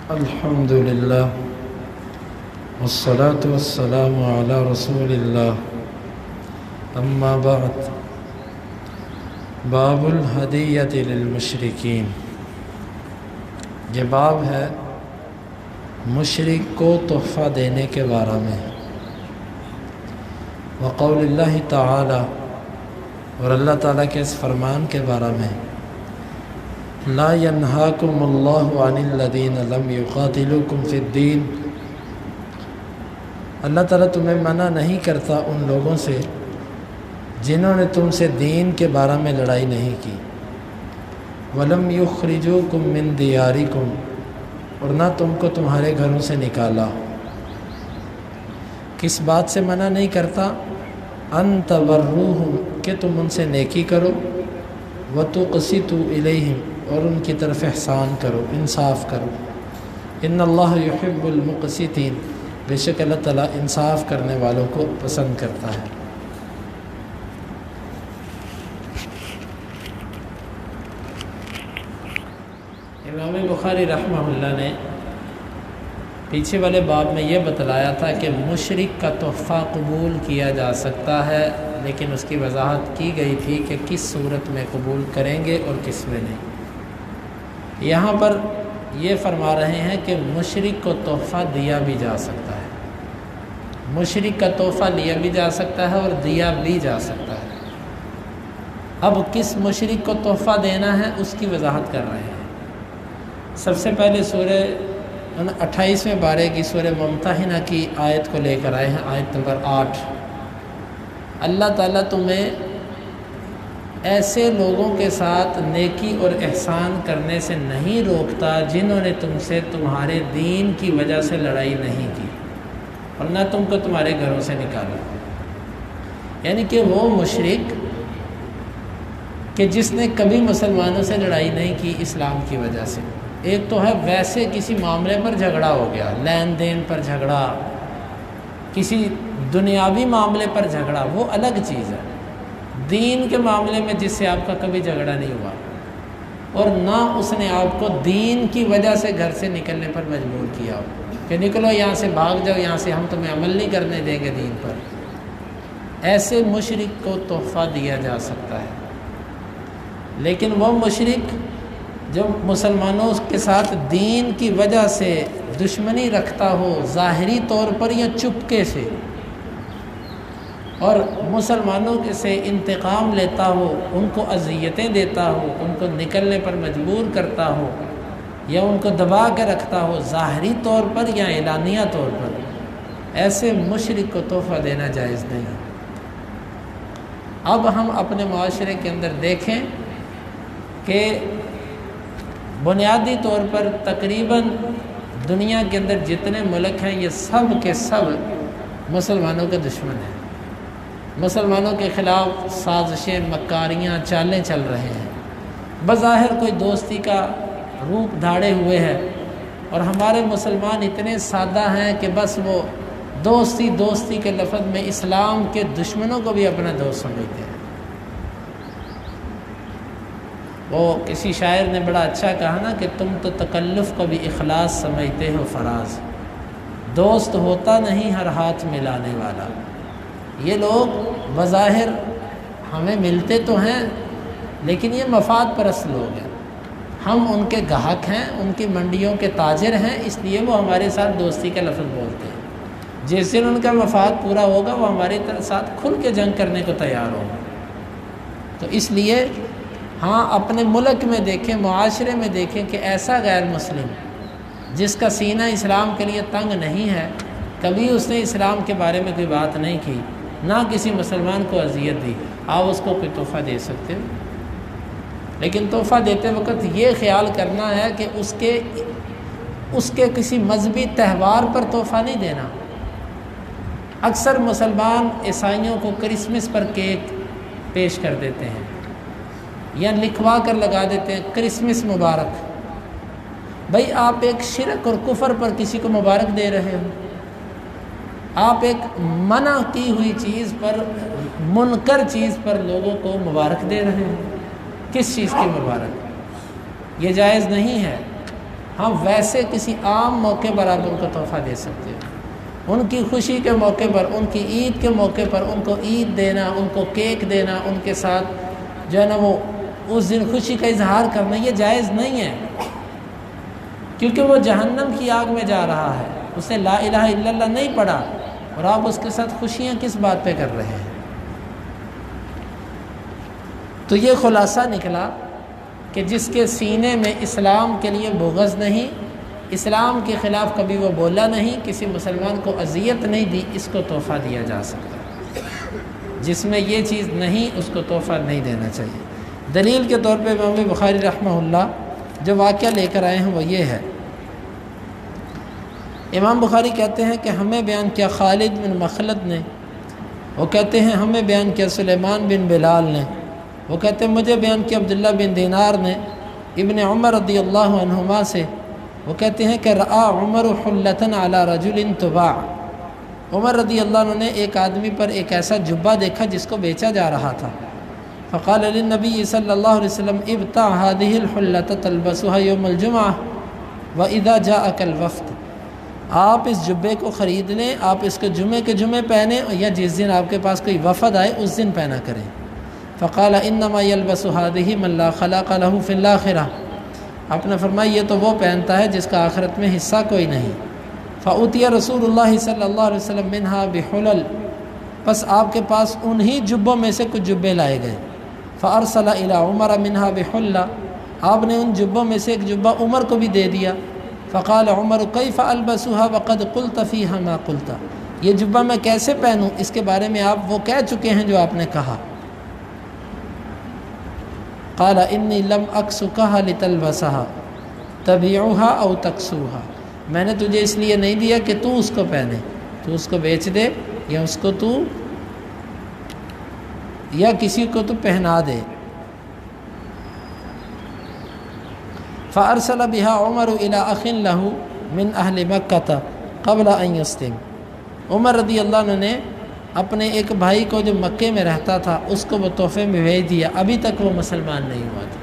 الحمد للہ والصلاة والسلام علی رسول اللہ اما بعد باب الہدیۃ للمشرکین، یہ باب ہے مشرک کو تحفہ دینے کے بارے میں۔ وقول اللہ تعالی، اور اللہ تعالیٰ کے اس فرمان کے بارے میں، لا ینہاکم اللہ عن الذین لم یقاتلوکم فی الدین، اللہ تعالیٰ تمہیں منع نہیں کرتا ان لوگوں سے جنہوں نے تم سے دین کے بارے میں لڑائی نہیں کی، ولم یخرجوکم من دیارکم، اور نہ تم کو تمہارے گھروں سے نکالا۔ کس بات سے منع نہیں کرتا؟ ان تبروہم، کہ تم ان سے نیکی کرو، وتقسطوا الیہم، اور ان کی طرف احسان کرو، انصاف کرو۔ ان اللہ یحب المقسطین، بے شک اللہ تعالیٰ انصاف کرنے والوں کو پسند کرتا ہے۔ امام بخاری رحمہ اللہ نے پیچھے والے باب میں یہ بتلایا تھا کہ مشرک کا تحفہ قبول کیا جا سکتا ہے، لیکن اس کی وضاحت کی گئی تھی کہ کس صورت میں قبول کریں گے اور کس میں نہیں۔ یہاں پر یہ فرما رہے ہیں کہ مشرک کو تحفہ دیا بھی جا سکتا ہے، مشرک کا تحفہ لیا بھی جا سکتا ہے اور دیا بھی جا سکتا ہے۔ اب کس مشرک کو تحفہ دینا ہے اس کی وضاحت کر رہے ہیں۔ سب سے پہلے سورہ 28ویں بارے کی سورہ ممتحنہ کی آیت کو لے کر آئے ہیں، آیت نمبر 8۔ اللہ تعالیٰ تمہیں ایسے لوگوں کے ساتھ نیکی اور احسان کرنے سے نہیں روکتا جنہوں نے تم سے تمہارے دین کی وجہ سے لڑائی نہیں کی، اور نہ تم کو تمہارے گھروں سے نکالا۔ یعنی کہ وہ مشرک کہ جس نے کبھی مسلمانوں سے لڑائی نہیں کی اسلام کی وجہ سے۔ ایک تو ہے ویسے کسی معاملے پر جھگڑا ہو گیا، لین دین پر جھگڑا، کسی دنیاوی معاملے پر جھگڑا، وہ الگ چیز ہے۔ دین کے معاملے میں جس سے آپ کا کبھی جھگڑا نہیں ہوا، اور نہ اس نے آپ کو دین کی وجہ سے گھر سے نکلنے پر مجبور کیا ہو کہ نکلو یہاں سے، بھاگ جاؤ یہاں سے، ہم تمہیں عمل نہیں کرنے دیں گے دین پر، ایسے مشرک کو تحفہ دیا جا سکتا ہے۔ لیکن وہ مشرک جو مسلمانوں کے ساتھ دین کی وجہ سے دشمنی رکھتا ہو، ظاہری طور پر یا چپکے سے، اور مسلمانوں سے انتقام لیتا ہو، ان کو اذیتیں دیتا ہو، ان کو نکلنے پر مجبور کرتا ہو، یا ان کو دبا کے رکھتا ہو ظاہری طور پر یا اعلانیہ طور پر، ایسے مشرک کو تحفہ دینا جائز نہیں۔ اب ہم اپنے معاشرے کے اندر دیکھیں کہ بنیادی طور پر تقریباً دنیا کے اندر جتنے ملک ہیں یہ سب کے سب مسلمانوں کے دشمن ہیں، مسلمانوں کے خلاف سازشیں، مکاریاں، چالیں چل رہے ہیں۔ بظاہر کوئی دوستی کا روپ دھاڑے ہوئے ہے، اور ہمارے مسلمان اتنے سادہ ہیں کہ بس وہ دوستی کے لفظ میں اسلام کے دشمنوں کو بھی اپنا دوست سمجھتے ہیں۔ وہ کسی شاعر نے بڑا اچھا کہا نا کہ تم تو تکلف کو بھی اخلاص سمجھتے ہو فراز، دوست ہوتا نہیں ہر ہاتھ ملانے والا۔ یہ لوگ بظاہر ہمیں ملتے تو ہیں، لیکن یہ مفاد پرست لوگ ہیں، ہم ان کے گاہک ہیں، ان کی منڈیوں کے تاجر ہیں، اس لیے وہ ہمارے ساتھ دوستی کا لفظ بولتے ہیں۔ جس دن ان کا مفاد پورا ہوگا وہ ہمارے ساتھ کھل کے جنگ کرنے کو تیار ہوگا۔ تو اس لیے ہاں اپنے ملک میں دیکھیں، معاشرے میں دیکھیں کہ ایسا غیر مسلم جس کا سینہ اسلام کے لیے تنگ نہیں ہے، کبھی اس نے اسلام کے بارے میں کوئی بات نہیں کی، نہ کسی مسلمان کو اذیت دی، آپ اس کو کوئی تحفہ دے سکتے ہو۔ لیکن تحفہ دیتے وقت یہ خیال کرنا ہے کہ اس کے کسی مذہبی تہوار پر تحفہ نہیں دینا۔ اکثر مسلمان عیسائیوں کو کرسمس پر کیک پیش کر دیتے ہیں، یا لکھوا کر لگا دیتے ہیں کرسمس مبارک۔ بھائی آپ ایک شرک اور کفر پر کسی کو مبارک دے رہے ہو، آپ ایک منع کی ہوئی چیز پر، منکر چیز پر لوگوں کو مبارک دے رہے ہیں۔ کس چیز کی مبارک؟ یہ جائز نہیں ہے۔ ہاں ویسے کسی عام موقع پر آپ ان کو تحفہ دے سکتے ہو، ان کی خوشی کے موقع پر، ان کی عید کے موقع پر ان کو عید دینا، ان کو کیک دینا، ان کے ساتھ جو ہے نا وہ اس دن خوشی کا اظہار کرنا، یہ جائز نہیں ہے، کیونکہ وہ جہنم کی آگ میں جا رہا ہے، اس نے لا الہ الا اللہ نہیں پڑھا، اور آپ اس کے ساتھ خوشیاں کس بات پہ کر رہے ہیں؟ تو یہ خلاصہ نکلا کہ جس کے سینے میں اسلام کے لیے بغض نہیں، اسلام کے خلاف کبھی وہ بولا نہیں، کسی مسلمان کو اذیت نہیں دی، اس کو تحفہ دیا جا سکتا، جس میں یہ چیز نہیں اس کو تحفہ نہیں دینا چاہیے۔ دلیل کے طور پہ امام بخاری رحمہ اللہ جو واقعہ لے کر آئے ہیں وہ یہ ہے، امام بخاری کہتے ہیں کہ ہمیں بیان کیا خالد بن مخلد نے، وہ کہتے ہیں ہمیں بیان کیا سلیمان بن بلال نے، وہ کہتے ہیں مجھے بیان کیا عبداللہ بن دینار نے ابن عمر رضی اللہ عنہما سے، وہ کہتے ہیں کہ رآ عمر حلتن علی رجل تباع، عمر رضی اللہ عنہ نے ایک آدمی پر ایک ایسا جبہ دیکھا جس کو بیچا جا رہا تھا، فقال للنبی صلی اللہ علیہ وسلم ابتع هذه الحلة تلبسها يوم الجمعة وإذا جاءك الوفد، آپ اس جبے کو خرید لیں، آپ اس کو جمعے کے جمعے پہنیں، یا جس دن آپ کے پاس کوئی وفد آئے اس دن پہنا کریں۔ فقال انما يلبس هذه من لا خلاق له في الآخرة، آپ نے فرمایا یہ تو وہ پہنتا ہے جس کا آخرت میں حصہ کوئی نہیں۔ فأوتي رسول اللہ صلی اللہ علیہ وسلم منها بحلل، بس آپ کے پاس انہی جبوں میں سے کچھ جبے لائے گئے، فأرسل إلى عمر منها بحلة، آپ نے ان جبوں میں سے ایک جبہ عمر کو بھی دے دیا، فقال عمر كيف ألبسها وقد قلت فيها ما قلت، یہ جبہ میں کیسے پہنوں اس کے بارے میں آپ وہ کہہ چکے ہیں جو آپ نے کہا۔ قال انی لم اکسکها لتلبسها تبيعها او تکسوها، میں نے تجھے اس لیے نہیں دیا کہ تو اس کو پہنے، تو اس کو بیچ دے یا اس کو تو یا کسی کو تو پہنا دے۔ فارسل بها عمر الى اخ له من اهل مکہ قبل ان يسلم، عمر رضی اللہ عنہ نے اپنے ایک بھائی کو جو مکے میں رہتا تھا اس کو وہ تحفے میں بھیج دیا، ابھی تک وہ مسلمان نہیں ہوا تھا۔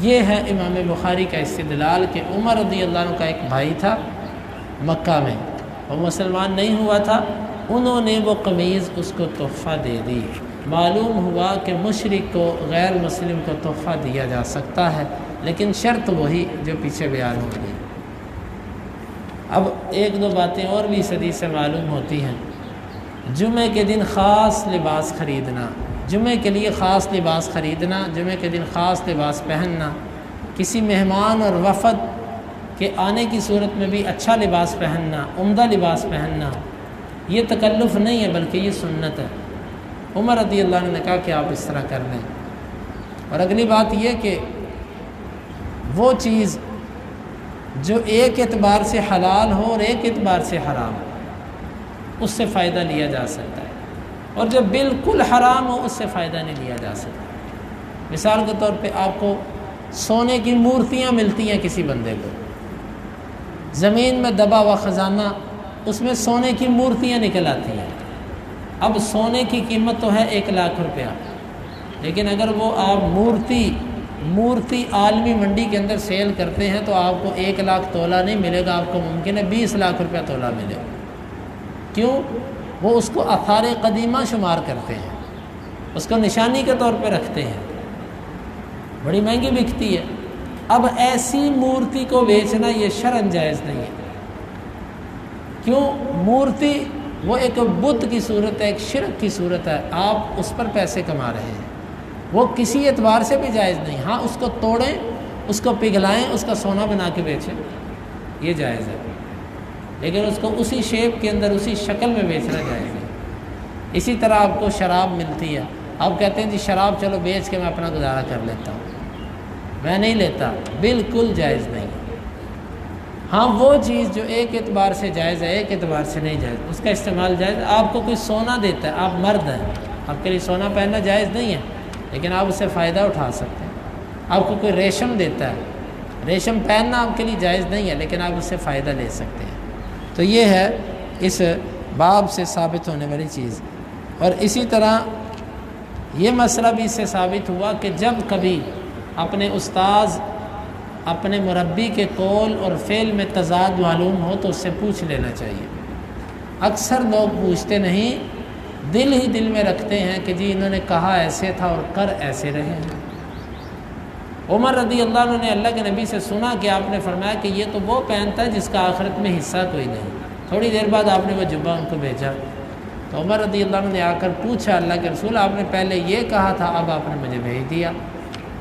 یہ ہے امام بخاری کا استدلال کہ عمر رضی اللہ عنہ کا ایک بھائی تھا مکہ میں، وہ مسلمان نہیں ہوا تھا، انہوں نے وہ قمیض اس کو تحفہ دے دی۔ معلوم ہوا کہ مشرک کو غیر مسلم کو تحفہ دیا جا سکتا ہے، لیکن شرط وہی جو پیچھے بیان ہو گئی۔ اب ایک دو باتیں اور بھی اس حدیث سے معلوم ہوتی ہیں۔ جمعے کے دن خاص لباس خریدنا، جمعے کے لیے خاص لباس خریدنا، جمعے کے دن خاص لباس پہننا، کسی مہمان اور وفد کے آنے کی صورت میں بھی اچھا لباس پہننا، عمدہ لباس پہننا، یہ تکلف نہیں ہے بلکہ یہ سنت ہے۔ عمر رضی اللہ عنہ نے کہا کہ آپ اس طرح کر لیں۔ اور اگلی بات یہ کہ وہ چیز جو ایک اعتبار سے حلال ہو اور ایک اعتبار سے حرام ہو اس سے فائدہ لیا جا سکتا ہے، اور جب بالکل حرام ہو اس سے فائدہ نہیں لیا جا سکتا۔ مثال کے طور پہ آپ کو سونے کی مورتیاں ملتی ہیں، کسی بندے کو زمین میں دبا ہوا خزانہ، اس میں سونے کی مورتیاں نکل آتی ہیں۔ اب سونے کی قیمت تو ہے 1,00,000 روپیہ، لیکن اگر وہ آپ مورتی عالمی منڈی کے اندر سیل کرتے ہیں تو آپ کو 1,00,000 تولہ نہیں ملے گا، آپ کو ممکن ہے 20,00,000 روپیہ تولہ ملے گا۔ کیوں؟ وہ اس کو آثار قدیمہ شمار کرتے ہیں، اس کو نشانی کے طور پہ رکھتے ہیں، بڑی مہنگی بکتی ہے۔ اب ایسی مورتی کو بیچنا یہ شرعاً جائز نہیں ہے۔ کیوں؟ مورتی وہ ایک بت کی صورت ہے، ایک شرک کی صورت ہے، آپ اس پر پیسے کما رہے ہیں، وہ کسی اعتبار سے بھی جائز نہیں۔ ہاں اس کو توڑیں، اس کو پگھلائیں، اس کا سونا بنا کے بیچیں، یہ جائز ہے، لیکن اس کو اسی شیپ کے اندر اسی شکل میں بیچنا جائز نہیں۔ اسی طرح آپ کو شراب ملتی ہے، آپ کہتے ہیں جی شراب چلو بیچ کے میں اپنا گزارا کر لیتا ہوں، میں نہیں لیتا، بالکل جائز نہیں۔ ہاں وہ چیز جو ایک اعتبار سے جائز ہے ایک اعتبار سے نہیں جائز، اس کا استعمال جائز ہے۔ آپ کو کوئی سونا دیتا ہے، آپ مرد ہیں، آپ کے لیے سونا پہننا جائز نہیں ہے، لیکن آپ اس سے فائدہ اٹھا سکتے ہیں۔ آپ کو کوئی ریشم دیتا ہے، ریشم پہننا آپ کے لیے جائز نہیں ہے، لیکن آپ اس سے فائدہ لے سکتے ہیں۔ تو یہ ہے اس باب سے ثابت ہونے والی چیز۔ اور اسی طرح یہ مسئلہ بھی اس سے ثابت ہوا کہ جب کبھی اپنے استاذ اپنے مربی کے قول اور فعل میں تضاد معلوم ہو تو اس سے پوچھ لینا چاہیے۔ اکثر لوگ پوچھتے نہیں، دل ہی دل میں رکھتے ہیں کہ جی انہوں نے کہا ایسے تھا اور کر ایسے رہے ہیں۔ عمر رضی اللہ عنہ نے اللہ کے نبی سے سنا کہ آپ نے فرمایا کہ یہ تو وہ پہنتا ہے جس کا آخرت میں حصہ کوئی نہیں۔ تھوڑی دیر بعد آپ نے وہ جبہ ان کو بھیجا، تو عمر رضی اللہ عنہ نے آ کر پوچھا اللہ کے رسول آپ نے پہلے یہ کہا تھا، اب آپ نے مجھے بھیج دیا۔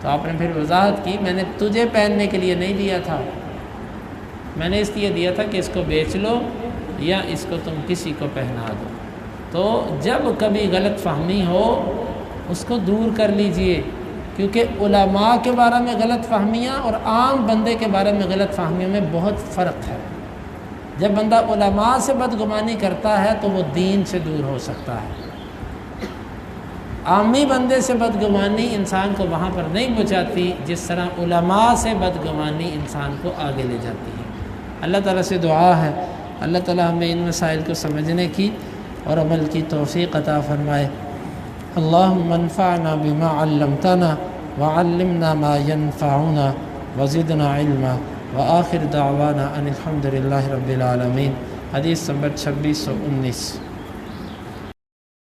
تو آپ نے پھر وضاحت کی میں نے تجھے پہننے کے لیے نہیں دیا تھا، میں نے اس لیے دیا تھا کہ اس کو بیچ لو یا اس کو تم کسی کو پہنا دو۔ تو جب کبھی غلط فہمی ہو اس کو دور کر لیجئے، کیونکہ علماء کے بارے میں غلط فہمیاں اور عام بندے کے بارے میں غلط فہمیوں میں بہت فرق ہے۔ جب بندہ علماء سے بدگمانی کرتا ہے تو وہ دین سے دور ہو سکتا ہے۔ عامی بندے سے بدگمانی انسان کو وہاں پر نہیں پہنچاتی جس طرح علماء سے بدگمانی انسان کو آگے لے جاتی ہے۔ اللہ تعالیٰ سے دعا ہے اللہ تعالیٰ ہمیں ان مسائل کو سمجھنے کی اور عمل کی توفیق عطا فرمائے۔ اللہم انفعنا بما علمتنا وعلمنا ما ينفعنا وزدنا علما وآخر دعوانا ان الحمد للہ رب العالمین۔ حدیث نمبر 2619۔